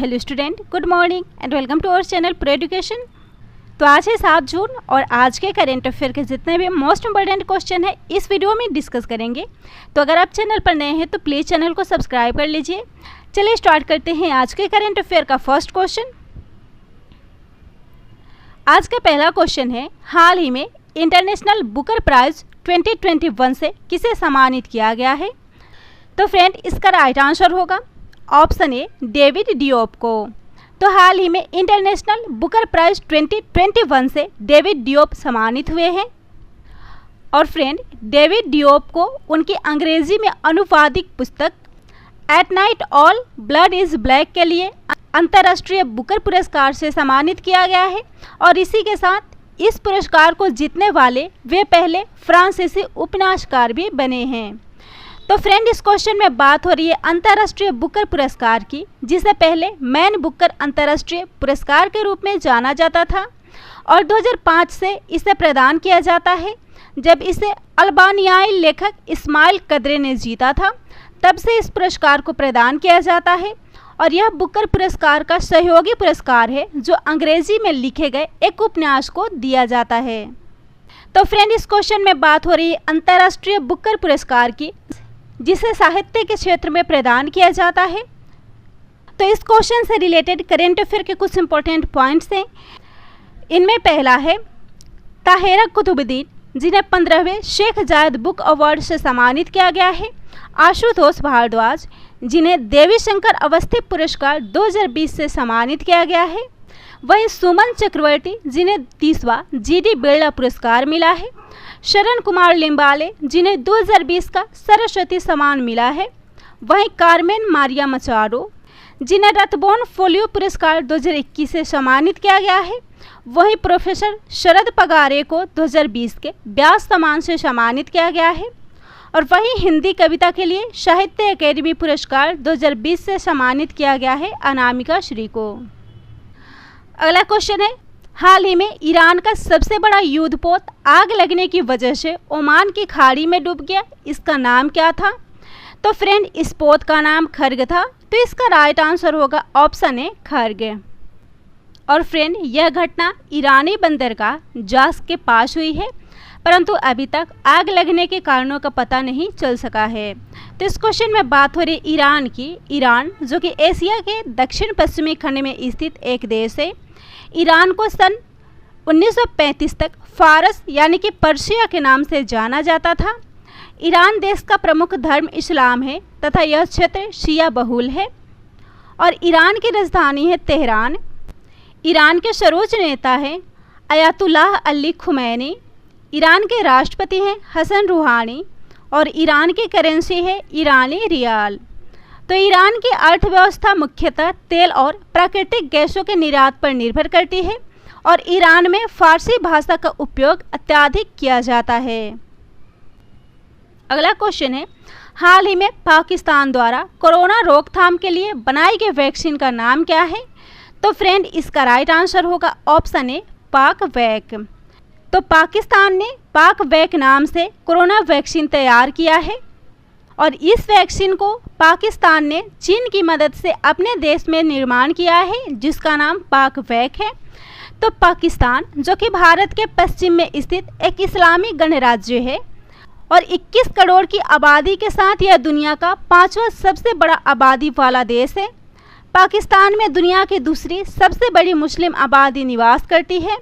Hello student, good morning and welcome to our channel pro education. तो आज है 7 जून और आज के करेंट अफेयर के जितने भी मोस्ट इंपॉर्टेंट क्वेश्चन है इस वीडियो में डिस्कस करेंगे। तो अगर आप चैनल पर नए हैं तो प्लीज़ चैनल को सब्सक्राइब कर लीजिए। चलिए स्टार्ट करते हैं आज के करेंट अफेयर का फर्स्ट क्वेश्चन। आज का पहला क्वेश्चन है, हाल ही में इंटरनेशनल बुकर प्राइज 2021 से किसे सम्मानित किया गया है? तो फ्रेंड, इसका राइट आंसर होगा ऑप्शन ए, डेविड डियोप को। तो हाल ही में इंटरनेशनल बुकर प्राइज 2021 से डेविड डियोप सम्मानित हुए हैं। और फ्रेंड, डेविड डियोप को उनकी अंग्रेजी में अनुवादित पुस्तक at night all blood is black के लिए अंतर्राष्ट्रीय बुकर पुरस्कार से सम्मानित किया गया है। और इसी के साथ इस पुरस्कार को जीतने वाले वे पहले फ्रांसीसी उपन्यासकार भी बने हैं। तो फ्रेंड, इस क्वेश्चन में बात हो रही है अंतर्राष्ट्रीय बुकर पुरस्कार की, जिसे पहले मैन बुकर अंतर्राष्ट्रीय पुरस्कार के रूप में जाना जाता था और 2005 से इसे प्रदान किया जाता है। जब इसे अल्बानियाई लेखक इस्माइल कद्रे ने जीता था, तब से इस पुरस्कार को प्रदान किया जाता है। और यह बुकर पुरस्कार का सहयोगी पुरस्कार है जो अंग्रेजी में लिखे गए एक उपन्यास को दिया जाता है। तो फ्रेंड, इस क्वेश्चन में बात हो रही है अंतर्राष्ट्रीय बुकर पुरस्कार की, जिसे साहित्य के क्षेत्र में प्रदान किया जाता है। तो इस क्वेश्चन से रिलेटेड करेंट अफेयर के कुछ इंपॉर्टेंट पॉइंट्स हैं। इनमें पहला है ताहेरा कुतुबुद्दीन, जिन्हें 15वें शेख जायद बुक अवार्ड से सम्मानित किया गया है। आशुतोष भारद्वाज, जिन्हें देवी शंकर अवस्थी पुरस्कार 2020 से सम्मानित किया गया है। वहीं सुमन चक्रवर्ती, जिन्हें 30वां जीडी बिरला पुरस्कार मिला है। शरण कुमार लिम्बाले, जिन्हें 2020 का सरस्वती सम्मान मिला है। वहीं कार्मेन मारिया मचारो, जिन्हें रतबोन फोलियो पुरस्कार 2021 से सम्मानित किया गया है। वहीं प्रोफेसर शरद पगारे को 2020 के व्यास सम्मान से सम्मानित किया गया है। और वहीं हिंदी कविता के लिए साहित्य अकेडमी पुरस्कार 2020 से सम्मानित किया गया है अनामिका श्री को। अगला क्वेश्चन है, हाल ही में ईरान का सबसे बड़ा युद्धपोत आग लगने की वजह से ओमान की खाड़ी में डूब गया, इसका नाम क्या था? तो फ्रेंड, इस पोत का नाम खर्ग था। तो इसका राइट आंसर होगा ऑप्शन ए, खर्ग। और फ्रेंड, यह घटना ईरानी बंदरगाह जास के पास हुई है, परंतु अभी तक आग लगने के कारणों का पता नहीं चल सका है। तो इस क्वेश्चन में बात हो रही है ईरान की। ईरान, जो कि एशिया के दक्षिण पश्चिमी खंड में स्थित एक देश है। ईरान को सन 1935 तक फारस यानी कि पर्शिया के नाम से जाना जाता था। ईरान देश का प्रमुख धर्म इस्लाम है तथा यह क्षेत्र शिया बहुल है। और ईरान की राजधानी है तेहरान। ईरान के सर्वोच्च नेता हैं अयातुल्लाह अली खुमैनी। ईरान के राष्ट्रपति हैं हसन रूहानी। और ईरान की करेंसी है ईरानी रियाल। तो ईरान की अर्थव्यवस्था मुख्यतः तेल और प्राकृतिक गैसों के निर्यात पर निर्भर करती है। और ईरान में फारसी भाषा का उपयोग अत्यधिक किया जाता है। अगला क्वेश्चन है, हाल ही में पाकिस्तान द्वारा कोरोना रोकथाम के लिए बनाई गई वैक्सीन का नाम क्या है? तो फ्रेंड, इसका राइट आंसर होगा ऑप्शन ए, पाक वैक। तो पाकिस्तान ने पाक वैक नाम से कोरोना वैक्सीन तैयार किया है। और इस वैक्सीन को पाकिस्तान ने चीन की मदद से अपने देश में निर्माण किया है, जिसका नाम पाक वैक है। तो पाकिस्तान, जो कि भारत के पश्चिम में स्थित एक इस्लामी गणराज्य है और 21 करोड़ की आबादी के साथ यह दुनिया का 5वां सबसे बड़ा आबादी वाला देश है। पाकिस्तान में दुनिया की दूसरी सबसे बड़ी मुस्लिम आबादी निवास करती है।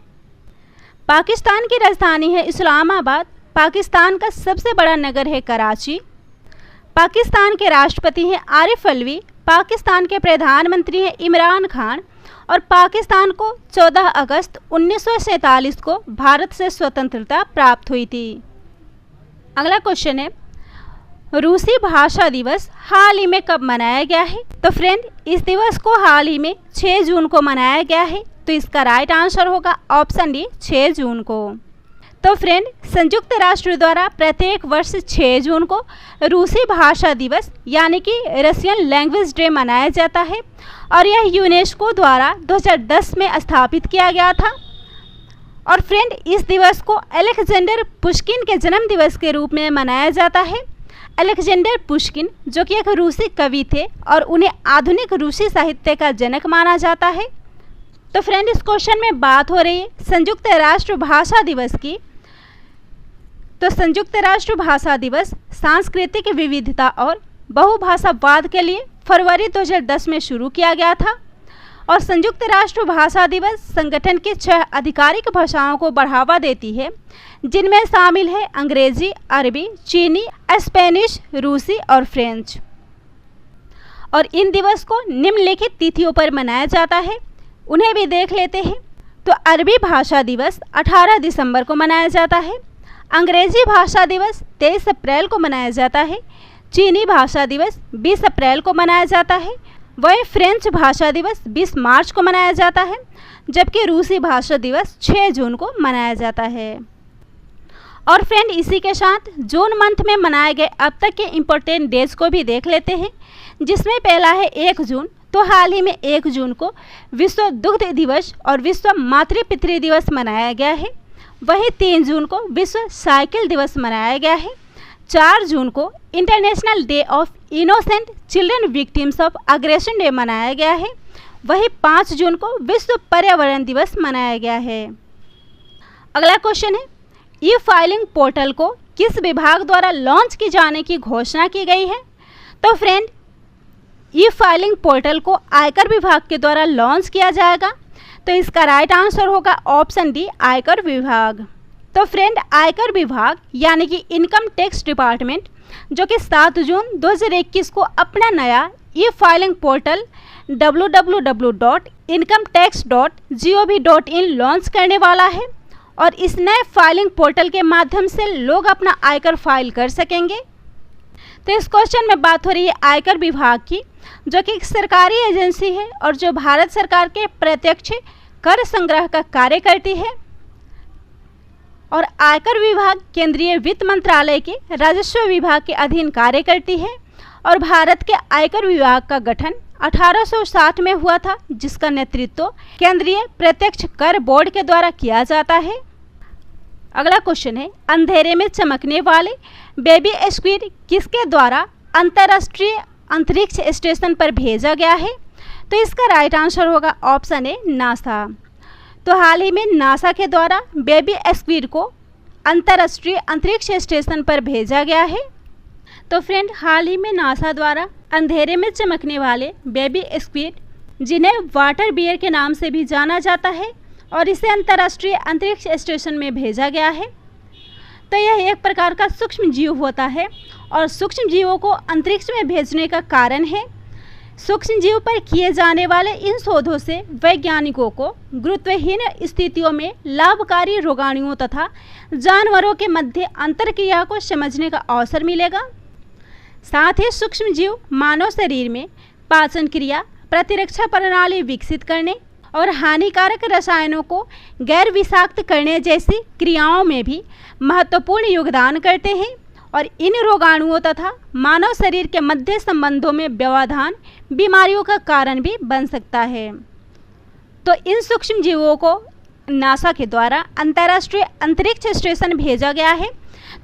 पाकिस्तान की राजधानी है इस्लामाबाद। पाकिस्तान का सबसे बड़ा नगर है कराची। पाकिस्तान के राष्ट्रपति हैं आरिफ अलवी। पाकिस्तान के प्रधानमंत्री हैं इमरान खान। और पाकिस्तान को 14 अगस्त 1947 को भारत से स्वतंत्रता प्राप्त हुई थी। अगला क्वेश्चन है, रूसी भाषा दिवस हाल ही में कब मनाया गया है? तो फ्रेंड, इस दिवस को हाल ही में 6 जून को मनाया गया है। तो इसका राइट आंसर होगा ऑप्शन डी, 6 जून को। तो फ्रेंड, संयुक्त राष्ट्र द्वारा प्रत्येक वर्ष 6 जून को रूसी भाषा दिवस यानी कि रशियन लैंग्वेज डे मनाया जाता है। और यह यूनेस्को द्वारा 2010 में स्थापित किया गया था। और फ्रेंड, इस दिवस को अलेक्जेंडर पुश्किन के जन्म दिवस के रूप में मनाया जाता है। अलेक्जेंडर पुश्किन, जो कि एक रूसी कवि थे और उन्हें आधुनिक रूसी साहित्य का जनक माना जाता है। तो फ्रेंड, इस क्वेश्चन में बात हो रही है संयुक्त राष्ट्र भाषा दिवस की। तो संयुक्त राष्ट्र भाषा दिवस सांस्कृतिक विविधता और बहुभाषावाद के लिए फरवरी 2010 में शुरू किया गया था और संयुक्त राष्ट्र भाषा दिवस संगठन की 6 आधिकारिक भाषाओं को बढ़ावा देती है, जिनमें शामिल है अंग्रेजी, अरबी, चीनी, स्पेनिश, रूसी और फ्रेंच। और इन दिवस को निम्नलिखित तिथियों पर मनाया जाता है, उन्हें भी देख लेते हैं। तो अरबी भाषा दिवस 18 दिसंबर को मनाया जाता है, अंग्रेजी भाषा दिवस 23 अप्रैल को मनाया जाता है, चीनी भाषा दिवस 20 अप्रैल को मनाया जाता है, वहीं फ्रेंच भाषा दिवस 20 मार्च को मनाया जाता है, जबकि रूसी भाषा दिवस 6 जून को मनाया जाता है। और फ्रेंड, इसी के साथ जून मंथ में मनाए गए अब तक के इम्पोर्टेंट डेज को भी देख लेते हैं, जिसमें पहला है 1 जून। तो हाल ही में 1 जून को विश्व दुग्ध दिवस और विश्व मातृ पितृ दिवस मनाया गया है। वहीं 3 जून को विश्व साइकिल दिवस मनाया गया है। 4 जून को international day of innocent children victims of aggression day मनाया गया है। वहीं 5 जून को विश्व पर्यावरण दिवस मनाया गया है। अगला क्वेश्चन है, ई फाइलिंग पोर्टल को किस विभाग द्वारा लॉन्च की जाने की घोषणा की गई है? तो फ्रेंड, ई फाइलिंग पोर्टल को आयकर विभाग के द्वारा लॉन्च किया जाएगा। तो इसका राइट आंसर होगा ऑप्शन डी, आयकर विभाग। तो फ्रेंड, आयकर विभाग यानी कि इनकम टैक्स डिपार्टमेंट, जो कि 7 जून 2021 को अपना नया ई फाइलिंग पोर्टल www.incometax.gov.in लॉन्च करने वाला है और इस नए फाइलिंग पोर्टल के माध्यम से लोग अपना आयकर फाइल कर सकेंगे। तो इस क्वेश्चन में बात हो रही है आयकर विभाग की, जो कि एक सरकारी एजेंसी है और जो भारत सरकार के प्रत्यक्ष कर संग्रह का कार्य करती है। और आयकर विभाग केंद्रीय वित्त मंत्रालय के राजस्व विभाग के अधीन कार्य करती है और भारत के आयकर विभाग का गठन 1860 में हुआ था, जिसका नेतृत्व केंद्रीय प्रत्यक्ष कर बोर्ड के द्वारा किया जाता है। अगला क्वेश्चन है, अंधेरे में चमकने वाले बेबी स्क्विड किसके द्वारा अंतर्राष्ट्रीय अंतरिक्ष स्टेशन पर भेजा गया है? तो इसका राइट आंसर होगा ऑप्शन ए, नासा। तो हाल ही में नासा के द्वारा बेबी स्क्विड को अंतर्राष्ट्रीय अंतरिक्ष स्टेशन पर भेजा गया है। तो फ्रेंड, हाल ही में नासा द्वारा अंधेरे में चमकने वाले बेबी स्क्विड, जिन्हें वाटर बियर के नाम से भी जाना जाता है, और इसे अंतर्राष्ट्रीय अंतरिक्ष स्टेशन में भेजा गया है। तो यह एक प्रकार का सूक्ष्म जीव होता है और सूक्ष्म जीवों को अंतरिक्ष में भेजने का कारण है, सूक्ष्म जीव पर किए जाने वाले इन शोधों से वैज्ञानिकों को गुरुत्वहीन स्थितियों में लाभकारी रोगाणुओं तथा जानवरों के मध्य अंतरक्रिया को समझने का अवसर मिलेगा। साथ ही सूक्ष्म जीव मानव शरीर में पाचन क्रिया, प्रतिरक्षा प्रणाली विकसित करने और हानिकारक रसायनों को गैर विषाक्त करने जैसी क्रियाओं में भी महत्वपूर्ण योगदान करते हैं और इन रोगाणुओं तथा मानव शरीर के मध्य संबंधों में व्यवधान बीमारियों का कारण भी बन सकता है। तो इन सूक्ष्म जीवों को नासा के द्वारा अंतर्राष्ट्रीय अंतरिक्ष स्टेशन भेजा गया है।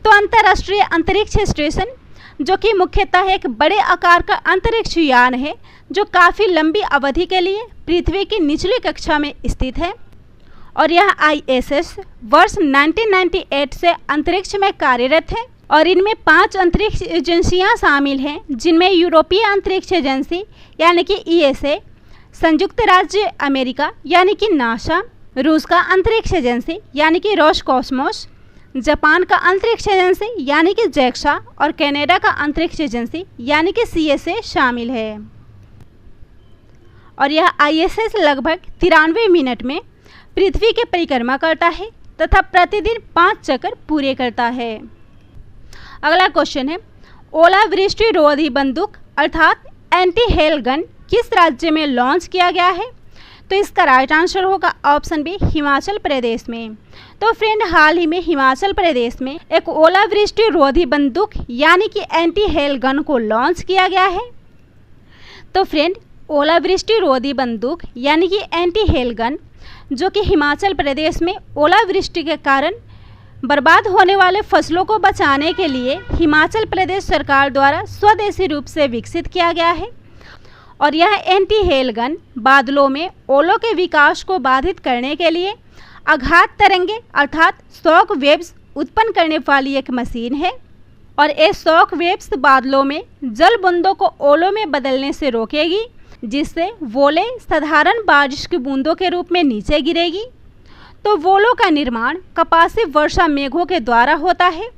तो अंतर्राष्ट्रीय अंतरिक्ष स्टेशन, जो कि मुख्यतः एक बड़े आकार का अंतरिक्ष यान है, जो काफ़ी लंबी अवधि के लिए पृथ्वी की निचली कक्षा में स्थित है और यह ISS वर्ष 1998 से अंतरिक्ष में कार्यरत है और इनमें 5 अंतरिक्ष एजेंसियां शामिल हैं, जिनमें यूरोपीय अंतरिक्ष एजेंसी यानी कि ESA, संयुक्त राज्य अमेरिका यानी कि नासा, रूस का अंतरिक्ष एजेंसी यानी कि रोसकॉस्मोस, जापान का अंतरिक्ष एजेंसी यानी कि JAXA और कनाडा का अंतरिक्ष एजेंसी यानी कि CSA शामिल है। और यह ISS लगभग 93 मिनट में पृथ्वी की परिक्रमा करता है तथा प्रतिदिन 5 चक्कर पूरे करता है। अगला क्वेश्चन है, ओलावृष्टि रोधी बंदूक अर्थात एंटी हेल गन किस राज्य में लॉन्च किया गया है? तो इसका राइट आंसर होगा ऑप्शन बी, हिमाचल प्रदेश में। तो फ्रेंड, हाल ही में हिमाचल प्रदेश में एक ओलावृष्टि रोधी बंदूक यानी कि एंटी हेल गन को लॉन्च किया गया है। तो फ्रेंड, ओलावृष्टि रोधी बंदूक यानी कि एंटी हेल गन, जो कि हिमाचल प्रदेश में ओलावृष्टि के कारण बर्बाद होने वाले फसलों को बचाने के लिए हिमाचल प्रदेश सरकार द्वारा स्वदेशी रूप से विकसित किया गया है और यह एंटी हेल गन बादलों में ओलों के विकास को बाधित करने के लिए आघात तरंगे अर्थात शॉक वेव्स उत्पन्न करने वाली एक मशीन है और ये शॉक वेव्स बादलों में जल बूंदों को ओलों में बदलने से रोकेगी, जिससे वोले साधारण बारिश की बूंदों के रूप में नीचे गिरेगी। तो वोलों का निर्माण कपासी वर्षा मेघों के द्वारा होता है।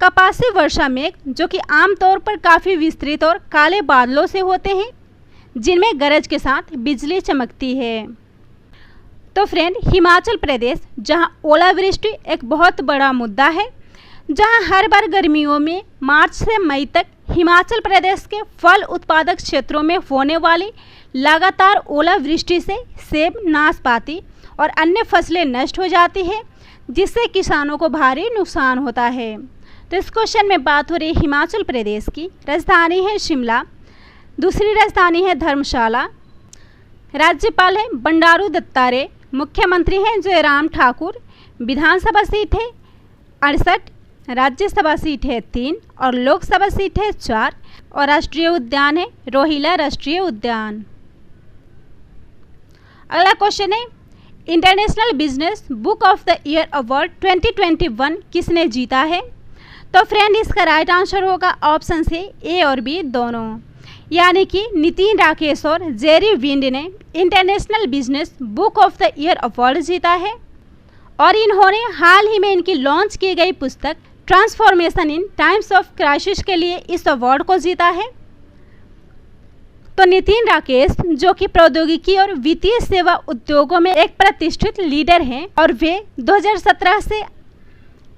कपासी वर्षा मेघ जो कि आमतौर पर काफ़ी विस्तृत और काले बादलों से होते हैं, जिनमें गरज के साथ बिजली चमकती है। तो फ्रेंड, हिमाचल प्रदेश जहां ओलावृष्टि एक बहुत बड़ा मुद्दा है, जहां हर बार गर्मियों में मार्च से मई तक हिमाचल प्रदेश के फल उत्पादक क्षेत्रों में होने वाली लगातार ओलावृष्टि से सेब, नाशपाती और अन्य फसलें नष्ट हो जाती है, जिससे किसानों को भारी नुकसान होता है। तो इस क्वेश्चन में बात हो रही है हिमाचल प्रदेश की। राजधानी है शिमला, दूसरी राजधानी है धर्मशाला, राज्यपाल है बंडारू दत्तात्रेय, मुख्यमंत्री हैं जयराम ठाकुर, विधानसभा सीट है 68, राज्यसभा सीट है 3 और लोकसभा सीट है 4 और राष्ट्रीय उद्यान है रोहिला राष्ट्रीय उद्यान। अगला क्वेश्चन है international business book of the year award 2021 किसने जीता है? तो फ्रेंड, इसका राइट आंसर होगा ऑप्शन से ए और बी दोनों, यानी कि नितिन राकेश और जेरी विंड ने international business book of the year award जीता है और इन्होंने हाल ही में इनकी लॉन्च की गई पुस्तक transformation in times of crisis के लिए इस अवार्ड को जीता है। तो नितिन राकेश जो कि प्रौद्योगिकी और वित्तीय सेवा उद्योगों में एक प्रतिष्ठित लीडर हैं और वे 2017 से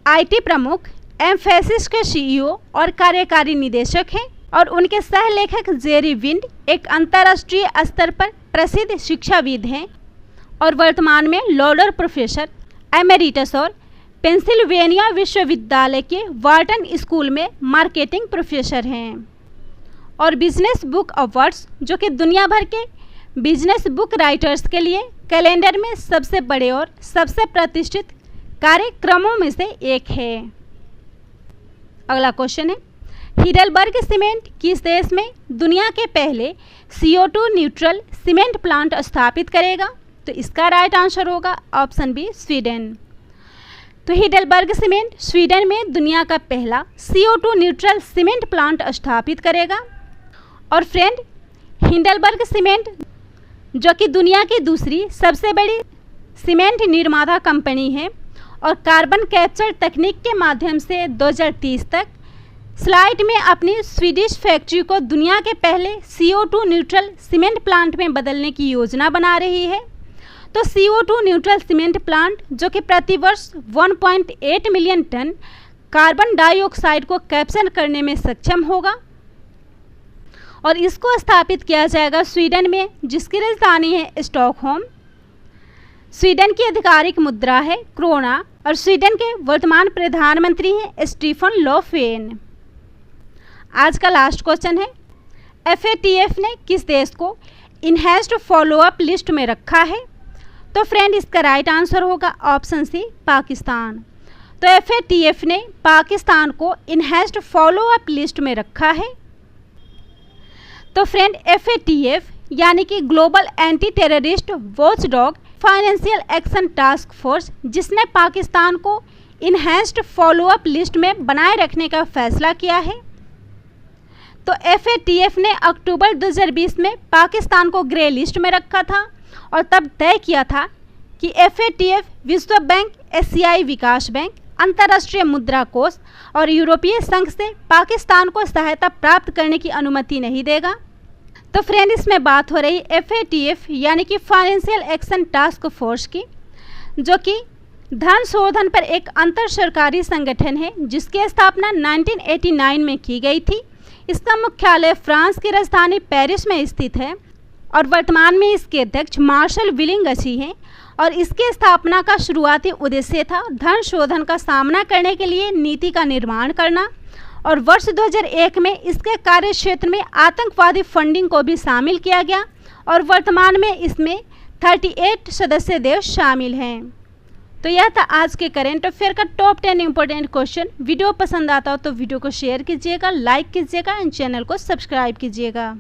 आईटी प्रमुख एम्फेसिस के सीईओ और कार्यकारी निदेशक हैं और उनके सहलेखक जेरी विंड एक अंतर्राष्ट्रीय स्तर पर प्रसिद्ध शिक्षाविद हैं और वर्तमान में लॉडर प्रोफेसर एमेरिटस और पेंसिल्वेनिया विश्वविद्यालय के वार्टन स्कूल में मार्केटिंग प्रोफेसर हैं। और बिजनेस बुक अवार्ड्स जो कि दुनिया भर के बिजनेस बुक राइटर्स के लिए कैलेंडर में सबसे बड़े और सबसे प्रतिष्ठित कार्यक्रमों में से एक है। अगला क्वेश्चन है हिडेलबर्ग सीमेंट किस देश में दुनिया के पहले CO2 न्यूट्रल सीमेंट प्लांट स्थापित करेगा? तो इसका राइट आंसर होगा ऑप्शन बी स्वीडन। तो हिडेलबर्ग सीमेंट स्वीडन में दुनिया का पहला CO2 न्यूट्रल सीमेंट प्लांट स्थापित करेगा। और फ्रेंड, हिडेलबर्ग सीमेंट जो कि दुनिया की दूसरी सबसे बड़ी सीमेंट निर्माता कंपनी है और कार्बन कैप्चर तकनीक के माध्यम से 2030 तक स्लाइड में अपनी स्वीडिश फैक्ट्री को दुनिया के पहले CO2 न्यूट्रल सीमेंट प्लांट में बदलने की योजना बना रही है। तो CO2 न्यूट्रल सीमेंट प्लांट जो कि प्रतिवर्ष 1.8 मिलियन टन कार्बन डाइऑक्साइड को कैप्चर करने में सक्षम होगा और इसको स्थापित किया जाएगा स्वीडन में, जिसकी राजधानी है स्टॉकहोम। स्वीडन की आधिकारिक मुद्रा है क्रोना और स्वीडन के वर्तमान प्रधानमंत्री हैं स्टीफन लोफवेन। आज का लास्ट क्वेश्चन है FATF ने किस देश को इन्हेंस्ड फॉलोअप लिस्ट में रखा है? तो फ्रेंड, इसका राइट आंसर होगा ऑप्शन सी पाकिस्तान। तो FATF ने पाकिस्तान को इन्हेंस्ड फॉलोअप लिस्ट में रखा है। तो फ्रेंड, FATF यानी कि global anti terrorist watchdog financial action task force, जिसने पाकिस्तान को इन्हेंस्ड फॉलोअप लिस्ट में बनाए रखने का फैसला किया है। तो FATF ने अक्टूबर 2020 में पाकिस्तान को ग्रे लिस्ट में रखा था और तब तय किया था कि FATF विश्व बैंक, एशियाई विकास बैंक, अंतर्राष्ट्रीय मुद्रा कोष और यूरोपीय संघ से पाकिस्तान को सहायता प्राप्त करने की अनुमति नहीं देगा। तो फ्रेंड, इसमें बात हो रही FATF यानी कि फाइनेंशियल एक्शन टास्क फोर्स की, जो कि धन शोधन पर एक अंतर सरकारी संगठन है जिसकी स्थापना 1989 में की गई थी। इसका मुख्यालय फ्रांस की राजधानी पेरिस में स्थित है और वर्तमान में इसके अध्यक्ष मार्शल विलिंगसी हैं और इसकी स्थापना का शुरुआती उद्देश्य था धन शोधन का सामना करने के लिए नीति का निर्माण करना और वर्ष 2001 में इसके कार्य क्षेत्र में आतंकवादी फंडिंग को भी शामिल किया गया और वर्तमान में इसमें 38 सदस्य देश शामिल हैं। तो यह था आज के करेंट अफेयर का टॉप 10 इंपॉर्टेंट क्वेश्चन। वीडियो पसंद आता हो तो वीडियो को शेयर कीजिएगा, लाइक कीजिएगा एंड चैनल को सब्सक्राइब कीजिएगा।